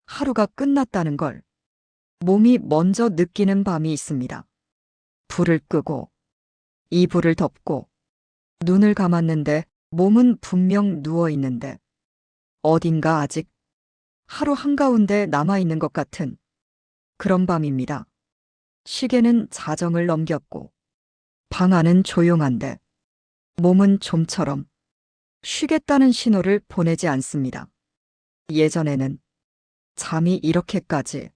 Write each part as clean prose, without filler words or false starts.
하루가 끝났다는 걸 몸이 먼저 느끼는 밤이 있습니다. 불을 끄고 이불을 덮고 눈을 감았는데 몸은 분명 누워 있는데 어딘가 아직 하루 한가운데 남아있는 것 같은 그런 밤입니다. 시계는 자정을 넘겼고 방 안은 조용한데 몸은 좀처럼 쉬겠다는 신호를 보내지 않습니다. 예전에는 잠이 이렇게까지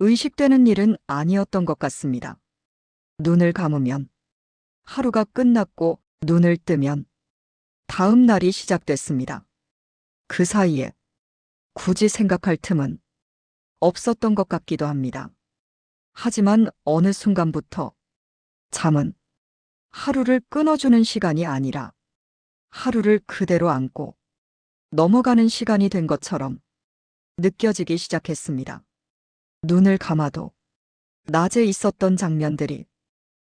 의식되는 일은 아니었던 것 같습니다. 눈을 감으면 하루가 끝났고 눈을 뜨면 다음 날이 시작됐습니다. 그 사이에 굳이 생각할 틈은 없었던 것 같기도 합니다. 하지만 어느 순간부터 잠은 하루를 끊어주는 시간이 아니라 하루를 그대로 안고 넘어가는 시간이 된 것처럼 느껴지기 시작했습니다. 눈을 감아도 낮에 있었던 장면들이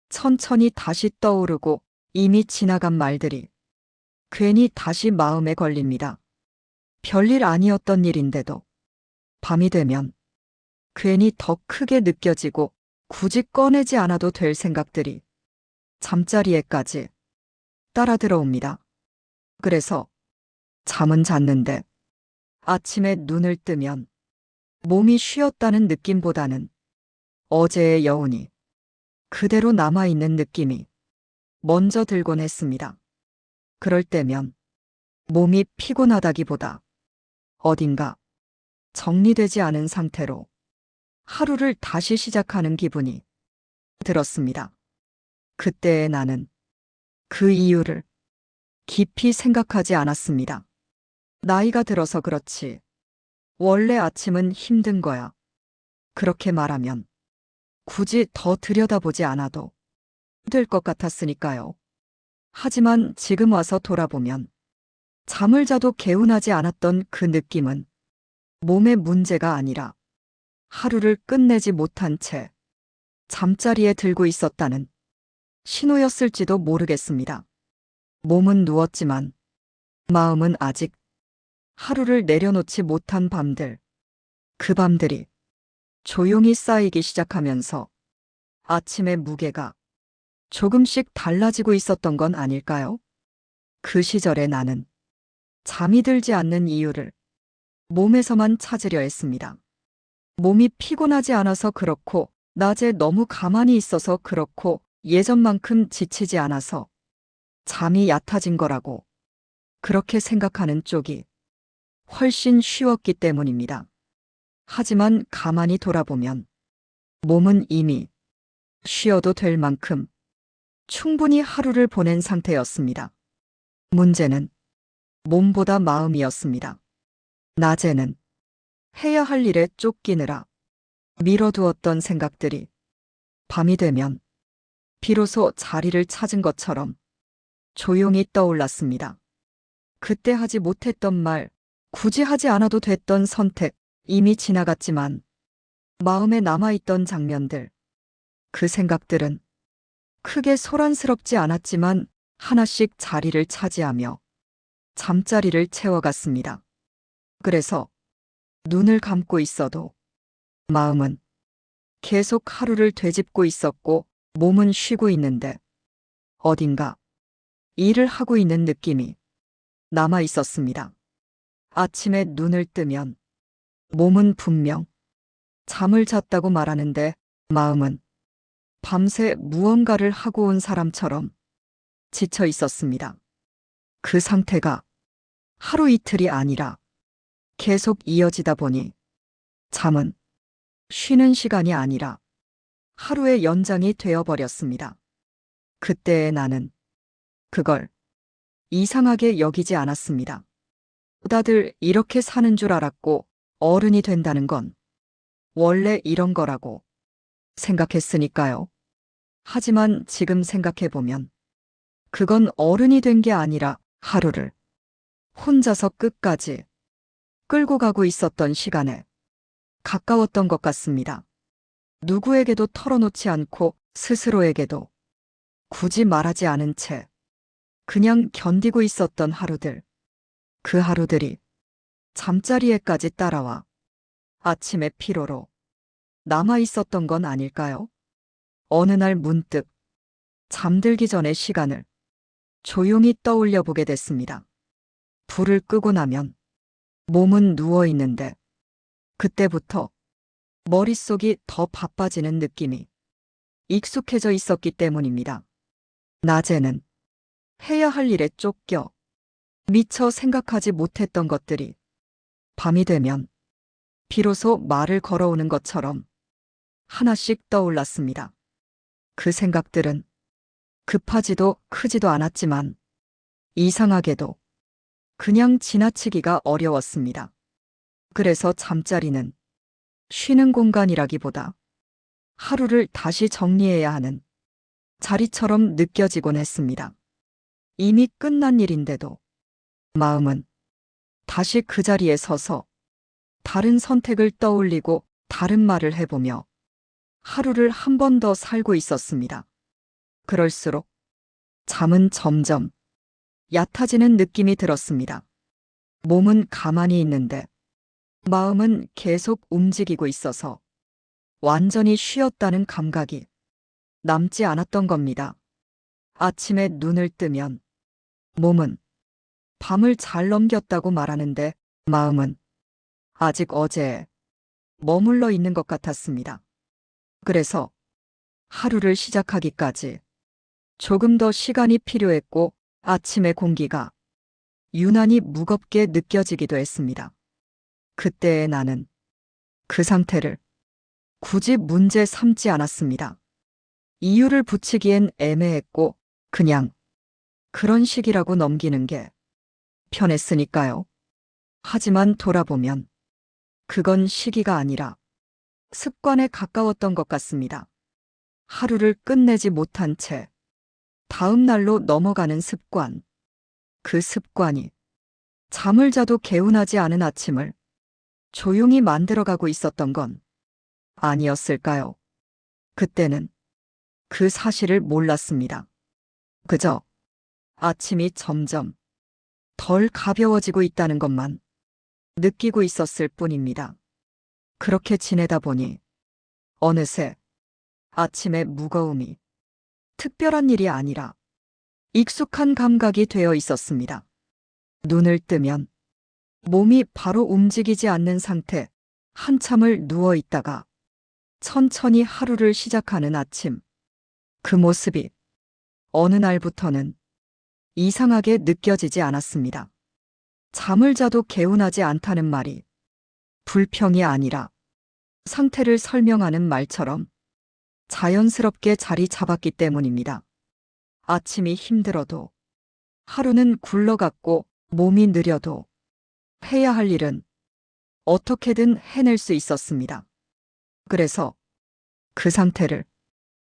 천천히 다시 떠오르고 이미 지나간 말들이 괜히 다시 마음에 걸립니다. 별일 아니었던 일인데도 밤이 되면 괜히 더 크게 느껴지고 굳이 꺼내지 않아도 될 생각들이 잠자리에까지 따라 들어옵니다. 그래서 잠은 잤는데 아침에 눈을 뜨면 몸이 쉬었다는 느낌보다는 어제의 여운이 그대로 남아있는 느낌이 먼저 들곤 했습니다. 그럴 때면 몸이 피곤하다기보다 어딘가 정리되지 않은 상태로 하루를 다시 시작하는 기분이 들었습니다. 그때의 나는 그 이유를 깊이 생각하지 않았습니다. 나이가 들어서 그렇지. 원래 아침은 힘든 거야. 그렇게 말하면 굳이 더 들여다보지 않아도 될 것 같았으니까요. 하지만 지금 와서 돌아보면 잠을 자도 개운하지 않았던 그 느낌은 몸의 문제가 아니라 하루를 끝내지 못한 채 잠자리에 들고 있었다는 신호였을지도 모르겠습니다. 몸은 누웠지만 마음은 아직 하루를 내려놓지 못한 밤들, 그 밤들이 조용히 쌓이기 시작하면서 아침의 무게가 조금씩 달라지고 있었던 건 아닐까요? 그 시절에 나는 잠이 들지 않는 이유를 몸에서만 찾으려 했습니다. 몸이 피곤하지 않아서 그렇고, 낮에 너무 가만히 있어서 그렇고, 예전만큼 지치지 않아서 잠이 얕아진 거라고 그렇게 생각하는 쪽이 훨씬 쉬웠기 때문입니다. 하지만 가만히 돌아보면 몸은 이미 쉬어도 될 만큼 충분히 하루를 보낸 상태였습니다. 문제는 몸보다 마음이었습니다. 낮에는 해야 할 일에 쫓기느라 미뤄두었던 생각들이 밤이 되면 비로소 자리를 찾은 것처럼 조용히 떠올랐습니다. 그때 하지 못했던 말, 굳이 하지 않아도 됐던 선택, 이미 지나갔지만 마음에 남아있던 장면들, 그 생각들은 크게 소란스럽지 않았지만 하나씩 자리를 차지하며 잠자리를 채워갔습니다. 그래서 눈을 감고 있어도 마음은 계속 하루를 되짚고 있었고 몸은 쉬고 있는데 어딘가 일을 하고 있는 느낌이 남아 있었습니다. 아침에 눈을 뜨면 몸은 분명 잠을 잤다고 말하는데 마음은 밤새 무언가를 하고 온 사람처럼 지쳐 있었습니다. 그 상태가 하루 이틀이 아니라 계속 이어지다 보니 잠은 쉬는 시간이 아니라 하루의 연장이 되어버렸습니다. 그때의 나는 그걸 이상하게 여기지 않았습니다. 다들 이렇게 사는 줄 알았고 어른이 된다는 건 원래 이런 거라고 생각했으니까요. 하지만 지금 생각해보면 그건 어른이 된 게 아니라 하루를 혼자서 끝까지 끌고 가고 있었던 시간에 가까웠던 것 같습니다. 누구에게도 털어놓지 않고 스스로에게도 굳이 말하지 않은 채 그냥 견디고 있었던 하루들. 그 하루들이 잠자리에까지 따라와 아침의 피로로 남아 있었던 건 아닐까요? 어느 날 문득 잠들기 전의 시간을 조용히 떠올려 보게 됐습니다. 불을 끄고 나면 몸은 누워 있는데 그때부터 머릿속이 더 바빠지는 느낌이 익숙해져 있었기 때문입니다. 낮에는 해야 할 일에 쫓겨 미처 생각하지 못했던 것들이 밤이 되면 비로소 말을 걸어오는 것처럼 하나씩 떠올랐습니다. 그 생각들은 급하지도 크지도 않았지만 이상하게도 그냥 지나치기가 어려웠습니다. 그래서 잠자리는 쉬는 공간이라기보다 하루를 다시 정리해야 하는 자리처럼 느껴지곤 했습니다. 이미 끝난 일인데도 마음은 다시 그 자리에 서서 다른 선택을 떠올리고 다른 말을 해보며 하루를 한 번 더 살고 있었습니다. 그럴수록 잠은 점점 얕아지는 느낌이 들었습니다. 몸은 가만히 있는데 마음은 계속 움직이고 있어서 완전히 쉬었다는 감각이 남지 않았던 겁니다. 아침에 눈을 뜨면 몸은 밤을 잘 넘겼다고 말하는데 마음은 아직 어제에 머물러 있는 것 같았습니다. 그래서 하루를 시작하기까지 조금 더 시간이 필요했고 아침의 공기가 유난히 무겁게 느껴지기도 했습니다. 그때의 나는 그 상태를 굳이 문제 삼지 않았습니다. 이유를 붙이기엔 애매했고 그냥 그런 식이라고 넘기는 게 편했으니까요. 하지만 돌아보면 그건 시기가 아니라 습관에 가까웠던 것 같습니다. 하루를 끝내지 못한 채 다음 날로 넘어가는 습관. 그 습관이 잠을 자도 개운하지 않은 아침을 조용히 만들어가고 있었던 건 아니었을까요? 그때는 그 사실을 몰랐습니다. 그저 아침이 점점 덜 가벼워지고 있다는 것만 느끼고 있었을 뿐입니다. 그렇게 지내다 보니 어느새 아침의 무거움이 특별한 일이 아니라 익숙한 감각이 되어 있었습니다. 눈을 뜨면 몸이 바로 움직이지 않는 상태, 한참을 누워 있다가 천천히 하루를 시작하는 아침. 그 모습이 어느 날부터는 이상하게 느껴지지 않았습니다. 잠을 자도 개운하지 않다는 말이 불평이 아니라 상태를 설명하는 말처럼 자연스럽게 자리 잡았기 때문입니다. 아침이 힘들어도 하루는 굴러갔고 몸이 느려도 해야 할 일은 어떻게든 해낼 수 있었습니다. 그래서 그 상태를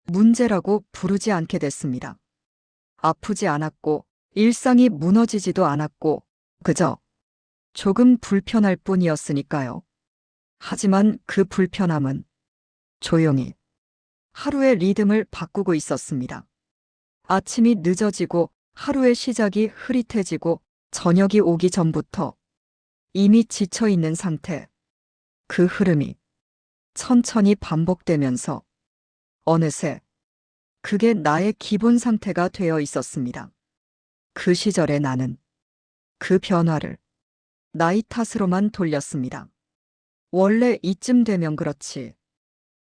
문제라고 부르지 않게 됐습니다. 아프지 않았고 일상이 무너지지도 않았고 그저 조금 불편할 뿐이었으니까요. 하지만 그 불편함은 조용히 하루의 리듬을 바꾸고 있었습니다. 아침이 늦어지고 하루의 시작이 흐릿해지고 저녁이 오기 전부터 이미 지쳐 있는 상태. 그 흐름이 천천히 반복되면서 어느새 그게 나의 기본 상태가 되어 있었습니다. 그 시절의 나는 그 변화를 나이 탓으로만 돌렸습니다. 원래 이쯤 되면 그렇지.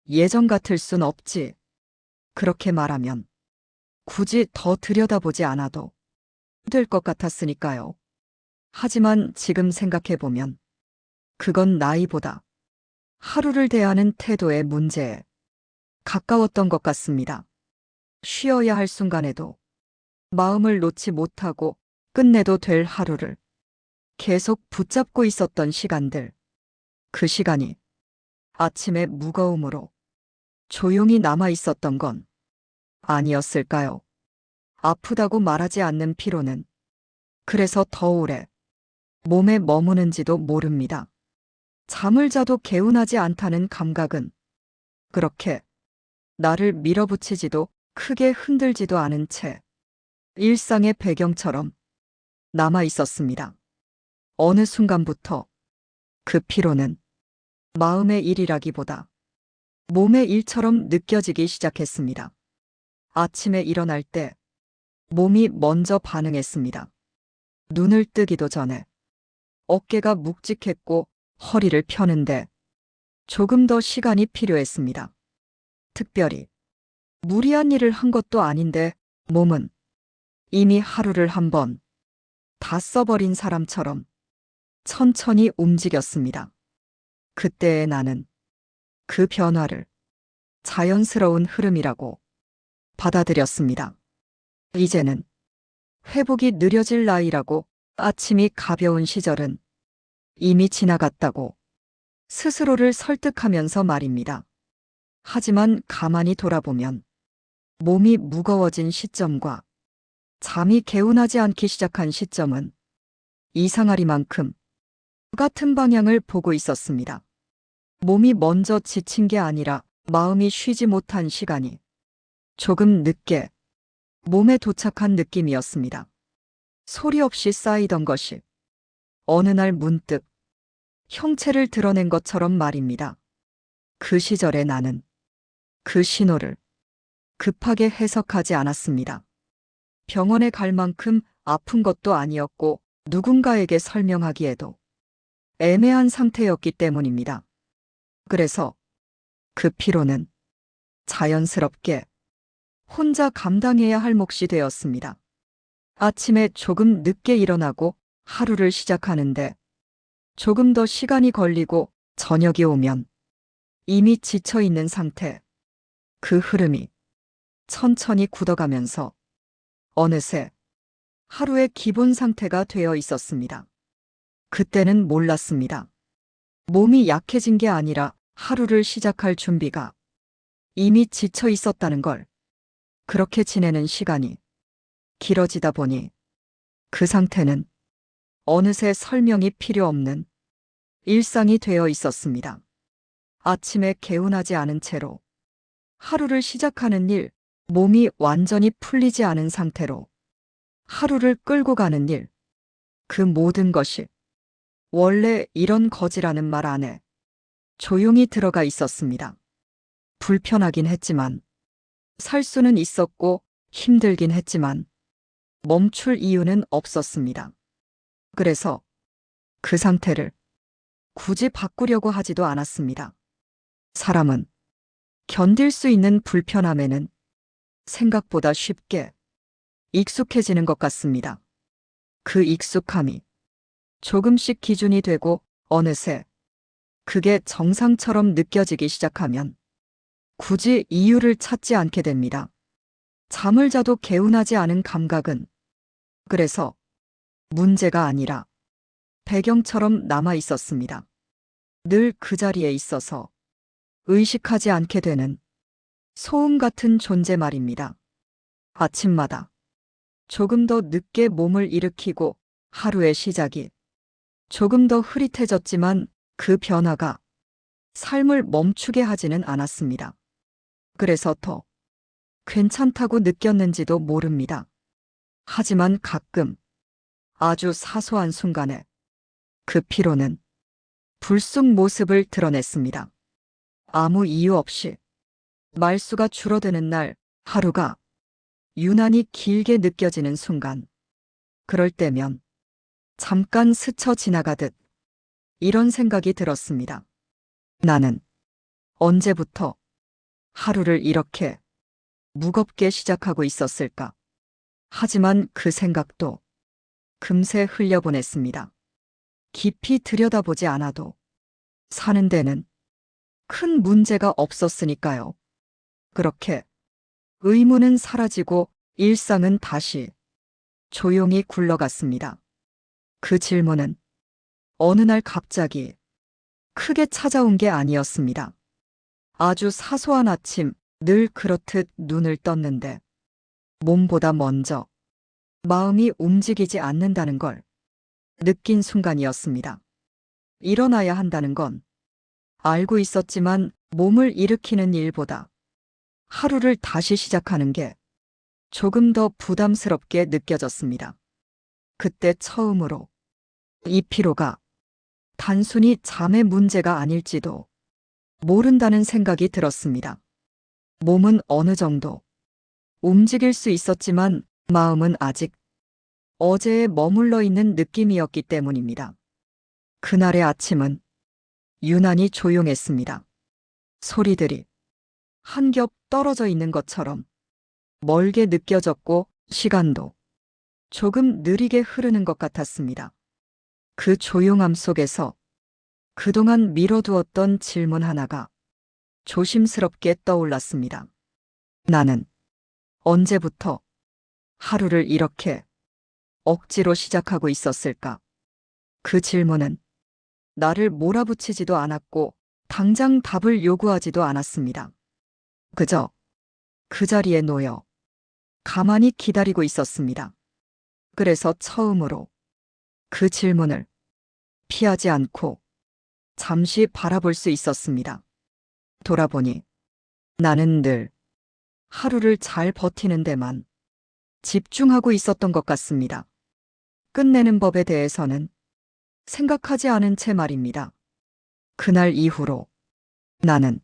예전 같을 순 없지. 그렇게 말하면 굳이 더 들여다보지 않아도 될 것 같았으니까요. 하지만 지금 생각해보면 그건 나이보다 하루를 대하는 태도의 문제에 가까웠던 것 같습니다. 쉬어야 할 순간에도 마음을 놓지 못하고 끝내도 될 하루를 계속 붙잡고 있었던 시간들. 그 시간이 아침의 무거움으로 조용히 남아 있었던 건 아니었을까요? 아프다고 말하지 않는 피로는 그래서 더 오래 몸에 머무는지도 모릅니다. 잠을 자도 개운하지 않다는 감각은 그렇게 나를 밀어붙이지도 크게 흔들지도 않은 채 일상의 배경처럼 남아 있었습니다. 어느 순간부터 그 피로는 마음의 일이라기보다 몸의 일처럼 느껴지기 시작했습니다. 아침에 일어날 때 몸이 먼저 반응했습니다. 눈을 뜨기도 전에 어깨가 묵직했고 허리를 펴는데 조금 더 시간이 필요했습니다. 특별히 무리한 일을 한 것도 아닌데 몸은 이미 하루를 한 번 다 써버린 사람처럼 천천히 움직였습니다. 그때의 나는 그 변화를 자연스러운 흐름이라고 받아들였습니다. 이제는 회복이 느려질 나이라고, 아침이 가벼운 시절은 이미 지나갔다고 스스로를 설득하면서 말입니다. 하지만 가만히 돌아보면 몸이 무거워진 시점과 잠이 개운하지 않기 시작한 시점은 이상하리만큼 같은 방향을 보고 있었습니다. 몸이 먼저 지친 게 아니라 마음이 쉬지 못한 시간이 조금 늦게 몸에 도착한 느낌이었습니다. 소리 없이 쌓이던 것이 어느 날 문득 형체를 드러낸 것처럼 말입니다. 그 시절의 나는 그 신호를 급하게 해석하지 않았습니다. 병원에 갈 만큼 아픈 것도 아니었고 누군가에게 설명하기에도 애매한 상태였기 때문입니다. 그래서 그 피로는 자연스럽게 혼자 감당해야 할 몫이 되었습니다. 아침에 조금 늦게 일어나고 하루를 시작하는데 조금 더 시간이 걸리고 저녁이 오면 이미 지쳐 있는 상태, 그 흐름이 천천히 굳어가면서 어느새 하루의 기본 상태가 되어 있었습니다. 그때는 몰랐습니다. 몸이 약해진 게 아니라 하루를 시작할 준비가 이미 지쳐 있었다는 걸. 그렇게 지내는 시간이 길어지다 보니 그 상태는 어느새 설명이 필요 없는 일상이 되어 있었습니다. 아침에 개운하지 않은 채로 하루를 시작하는 일, 몸이 완전히 풀리지 않은 상태로 하루를 끌고 가는 일, 그 모든 것이 원래 이런 거지라는 말 안에 조용히 들어가 있었습니다. 불편하긴 했지만, 살 수는 있었고 힘들긴 했지만 멈출 이유는 없었습니다. 그래서 그 상태를 굳이 바꾸려고 하지도 않았습니다. 사람은 견딜 수 있는 불편함에는 생각보다 쉽게 익숙해지는 것 같습니다. 그 익숙함이 조금씩 기준이 되고 어느새 그게 정상처럼 느껴지기 시작하면 굳이 이유를 찾지 않게 됩니다. 잠을 자도 개운하지 않은 감각은 그래서 문제가 아니라 배경처럼 남아 있었습니다. 늘 그 자리에 있어서 의식하지 않게 되는 소음 같은 존재 말입니다. 아침마다 조금 더 늦게 몸을 일으키고 하루의 시작이 조금 더 흐릿해졌지만 그 변화가 삶을 멈추게 하지는 않았습니다. 그래서 더 괜찮다고 느꼈는지도 모릅니다. 하지만 가끔 아주 사소한 순간에 그 피로는 불쑥 모습을 드러냈습니다. 아무 이유 없이 말수가 줄어드는 날, 하루가 유난히 길게 느껴지는 순간, 그럴 때면 잠깐 스쳐 지나가듯 이런 생각이 들었습니다. 나는 언제부터 하루를 이렇게 무겁게 시작하고 있었을까? 하지만 그 생각도 금세 흘려보냈습니다. 깊이 들여다보지 않아도 사는 데는 큰 문제가 없었으니까요. 그렇게 의문은 사라지고 일상은 다시 조용히 굴러갔습니다. 그 질문은 어느 날 갑자기 크게 찾아온 게 아니었습니다. 아주 사소한 아침, 늘 그렇듯 눈을 떴는데 몸보다 먼저 마음이 움직이지 않는다는 걸 느낀 순간이었습니다. 일어나야 한다는 건 알고 있었지만 몸을 일으키는 일보다 하루를 다시 시작하는 게 조금 더 부담스럽게 느껴졌습니다. 그때 처음으로 이 피로가 단순히 잠의 문제가 아닐지도 모른다는 생각이 들었습니다. 몸은 어느 정도 움직일 수 있었지만 마음은 아직 어제에 머물러 있는 느낌이었기 때문입니다. 그날의 아침은 유난히 조용했습니다. 소리들이 한 겹 떨어져 있는 것처럼 멀게 느껴졌고 시간도 조금 느리게 흐르는 것 같았습니다. 그 조용함 속에서 그동안 미뤄두었던 질문 하나가 조심스럽게 떠올랐습니다. 나는 언제부터 하루를 이렇게 억지로 시작하고 있었을까? 그 질문은 나를 몰아붙이지도 않았고 당장 답을 요구하지도 않았습니다. 그저 그 자리에 놓여 가만히 기다리고 있었습니다. 그래서 처음으로 그 질문을 피하지 않고 잠시 바라볼 수 있었습니다. 돌아보니 나는 늘 하루를 잘 버티는 데만 집중하고 있었던 것 같습니다. 끝내는 법에 대해서는 생각하지 않은 채 말입니다. 그날 이후로 나는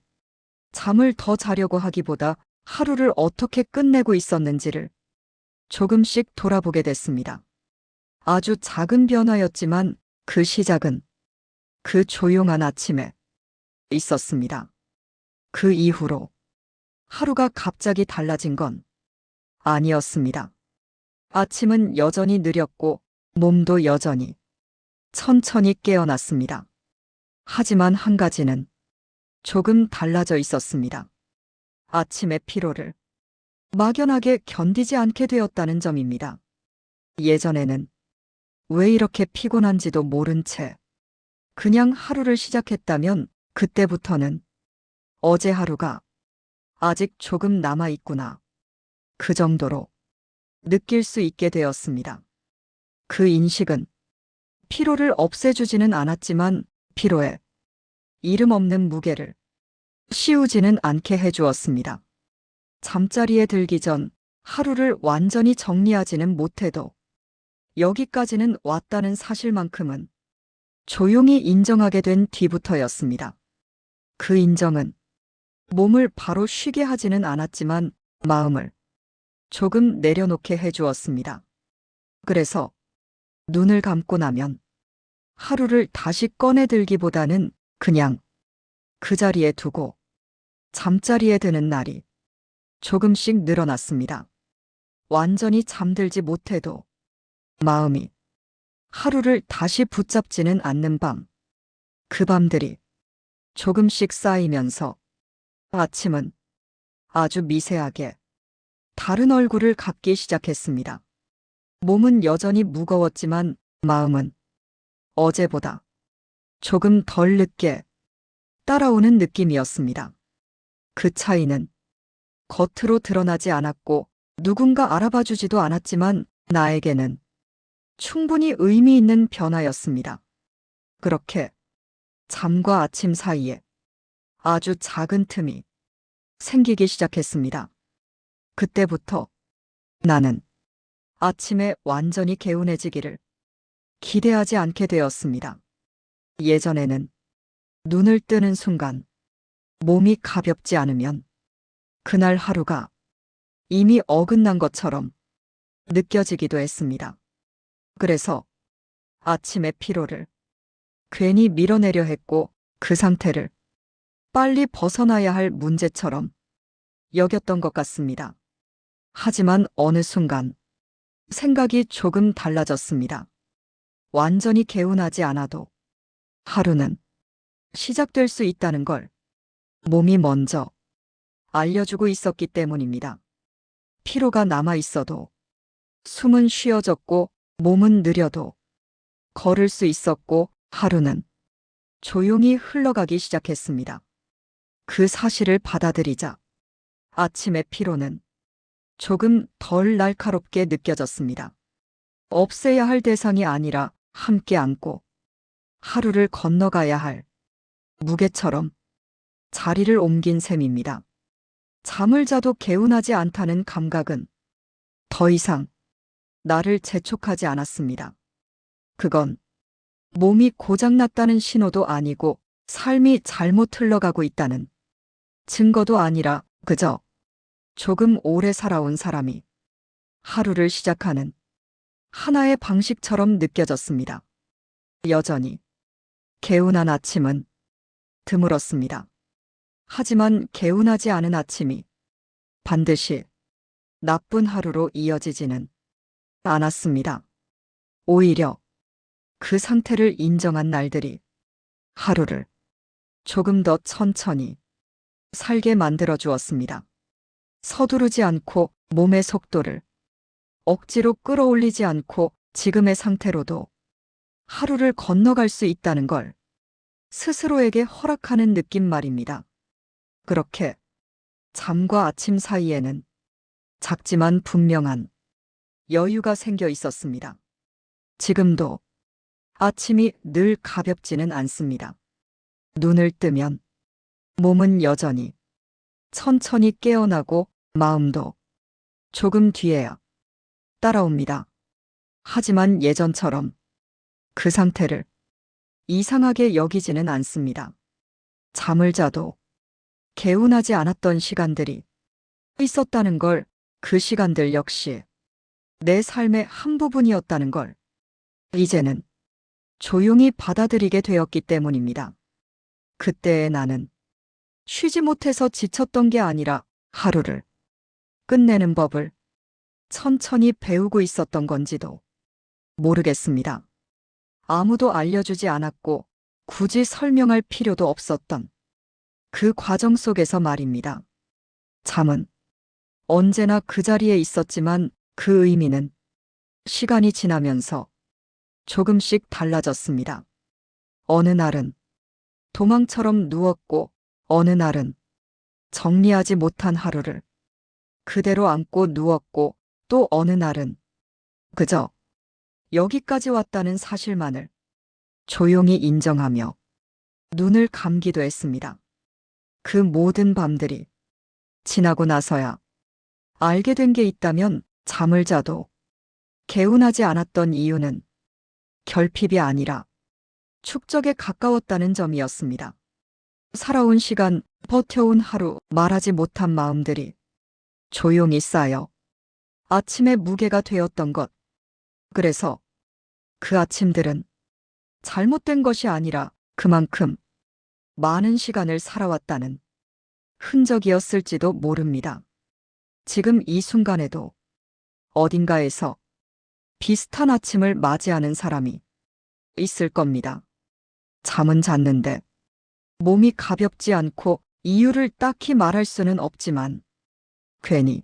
잠을 더 자려고 하기보다 하루를 어떻게 끝내고 있었는지를 조금씩 돌아보게 됐습니다. 아주 작은 변화였지만 그 시작은 그 조용한 아침에 있었습니다. 그 이후로 하루가 갑자기 달라진 건 아니었습니다. 아침은 여전히 느렸고 몸도 여전히 천천히 깨어났습니다. 하지만 한 가지는 조금 달라져 있었습니다. 아침의 피로를 막연하게 견디지 않게 되었다는 점입니다. 예전에는 왜 이렇게 피곤한지도 모른 채 그냥 하루를 시작했다면 그때부터는 어제 하루가 아직 조금 남아있구나. 그 정도로 느낄 수 있게 되었습니다. 그 인식은 피로를 없애주지는 않았지만 피로에 이름 없는 무게를 씌우지는 않게 해주었습니다. 잠자리에 들기 전 하루를 완전히 정리하지는 못해도 여기까지는 왔다는 사실만큼은 조용히 인정하게 된 뒤부터였습니다. 그 인정은 몸을 바로 쉬게 하지는 않았지만 마음을 조금 내려놓게 해주었습니다. 그래서 눈을 감고 나면 하루를 다시 꺼내들기보다는 그냥 그 자리에 두고 잠자리에 드는 날이 조금씩 늘어났습니다. 완전히 잠들지 못해도 마음이 하루를 다시 붙잡지는 않는 밤. 그 밤들이 조금씩 쌓이면서 아침은 아주 미세하게 다른 얼굴을 갖기 시작했습니다. 몸은 여전히 무거웠지만 마음은 어제보다 조금 덜 늦게 따라오는 느낌이었습니다. 그 차이는 겉으로 드러나지 않았고 누군가 알아봐주지도 않았지만 나에게는 충분히 의미 있는 변화였습니다. 그렇게 잠과 아침 사이에 아주 작은 틈이 생기기 시작했습니다. 그때부터 나는 아침에 완전히 개운해지기를 기대하지 않게 되었습니다. 예전에는 눈을 뜨는 순간 몸이 가볍지 않으면 그날 하루가 이미 어긋난 것처럼 느껴지기도 했습니다. 그래서 아침의 피로를 괜히 밀어내려 했고 그 상태를 빨리 벗어나야 할 문제처럼 여겼던 것 같습니다. 하지만 어느 순간 생각이 조금 달라졌습니다. 완전히 개운하지 않아도 하루는 시작될 수 있다는 걸 몸이 먼저 알려주고 있었기 때문입니다. 피로가 남아 있어도 숨은 쉬어졌고 몸은 느려도 걸을 수 있었고 하루는 조용히 흘러가기 시작했습니다. 그 사실을 받아들이자 아침의 피로는 조금 덜 날카롭게 느껴졌습니다. 없애야 할 대상이 아니라 함께 안고 하루를 건너가야 할 무게처럼 자리를 옮긴 셈입니다. 잠을 자도 개운하지 않다는 감각은 더 이상 나를 재촉하지 않았습니다. 그건 몸이 고장났다는 신호도 아니고 삶이 잘못 흘러가고 있다는 증거도 아니라 그저 조금 오래 살아온 사람이 하루를 시작하는 하나의 방식처럼 느껴졌습니다. 여전히 개운한 아침은 드물었습니다. 하지만 개운하지 않은 아침이 반드시 나쁜 하루로 이어지지는 않았습니다. 오히려 그 상태를 인정한 날들이 하루를 조금 더 천천히 살게 만들어 주었습니다. 서두르지 않고 몸의 속도를 억지로 끌어올리지 않고 지금의 상태로도 하루를 건너갈 수 있다는 걸 스스로에게 허락하는 느낌 말입니다. 그렇게 잠과 아침 사이에는 작지만 분명한 여유가 생겨 있었습니다. 지금도 아침이 늘 가볍지는 않습니다. 눈을 뜨면 몸은 여전히 천천히 깨어나고 마음도 조금 뒤에야 따라옵니다. 하지만 예전처럼 그 상태를 이상하게 여기지는 않습니다. 잠을 자도 개운하지 않았던 시간들이 있었다는 걸, 그 시간들 역시 내 삶의 한 부분이었다는 걸 이제는 조용히 받아들이게 되었기 때문입니다. 그때의 나는 쉬지 못해서 지쳤던 게 아니라 하루를 끝내는 법을 천천히 배우고 있었던 건지도 모르겠습니다. 아무도 알려주지 않았고 굳이 설명할 필요도 없었던 그 과정 속에서 말입니다. 잠은 언제나 그 자리에 있었지만 그 의미는 시간이 지나면서 조금씩 달라졌습니다. 어느 날은 도망처럼 누웠고 어느 날은 정리하지 못한 하루를 그대로 안고 누웠고 또 어느 날은 그저 여기까지 왔다는 사실만을 조용히 인정하며 눈을 감기도 했습니다. 그 모든 밤들이 지나고 나서야 알게 된 게 있다면 잠을 자도 개운하지 않았던 이유는 결핍이 아니라 축적에 가까웠다는 점이었습니다. 살아온 시간, 버텨온 하루, 말하지 못한 마음들이 조용히 쌓여 아침의 무게가 되었던 것. 그래서 그 아침들은 잘못된 것이 아니라 그만큼 많은 시간을 살아왔다는 흔적이었을지도 모릅니다. 지금 이 순간에도 어딘가에서 비슷한 아침을 맞이하는 사람이 있을 겁니다. 잠은 잤는데 몸이 가볍지 않고 이유를 딱히 말할 수는 없지만 괜히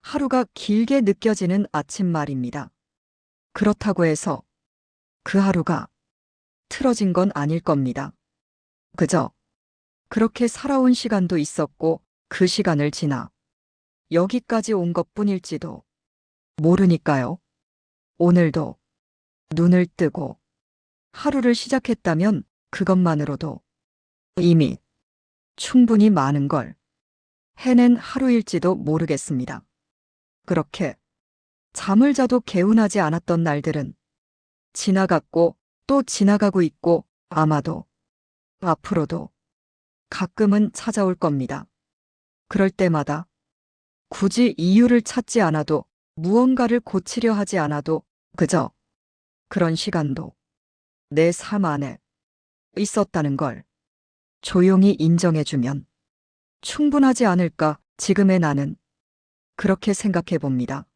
하루가 길게 느껴지는 아침 말입니다. 그렇다고 해서 그 하루가 틀어진 건 아닐 겁니다. 그저 그렇게 살아온 시간도 있었고 그 시간을 지나 여기까지 온 것뿐일지도 모르니까요. 오늘도 눈을 뜨고 하루를 시작했다면 그것만으로도 이미 충분히 많은 걸 해낸 하루일지도 모르겠습니다. 그렇게 잠을 자도 개운하지 않았던 날들은 지나갔고 또 지나가고 있고 아마도 앞으로도 가끔은 찾아올 겁니다. 그럴 때마다 굳이 이유를 찾지 않아도 무언가를 고치려 하지 않아도 그저 그런 시간도 내 삶 안에 있었다는 걸 조용히 인정해주면 충분하지 않을까 지금의 나는 그렇게 생각해 봅니다.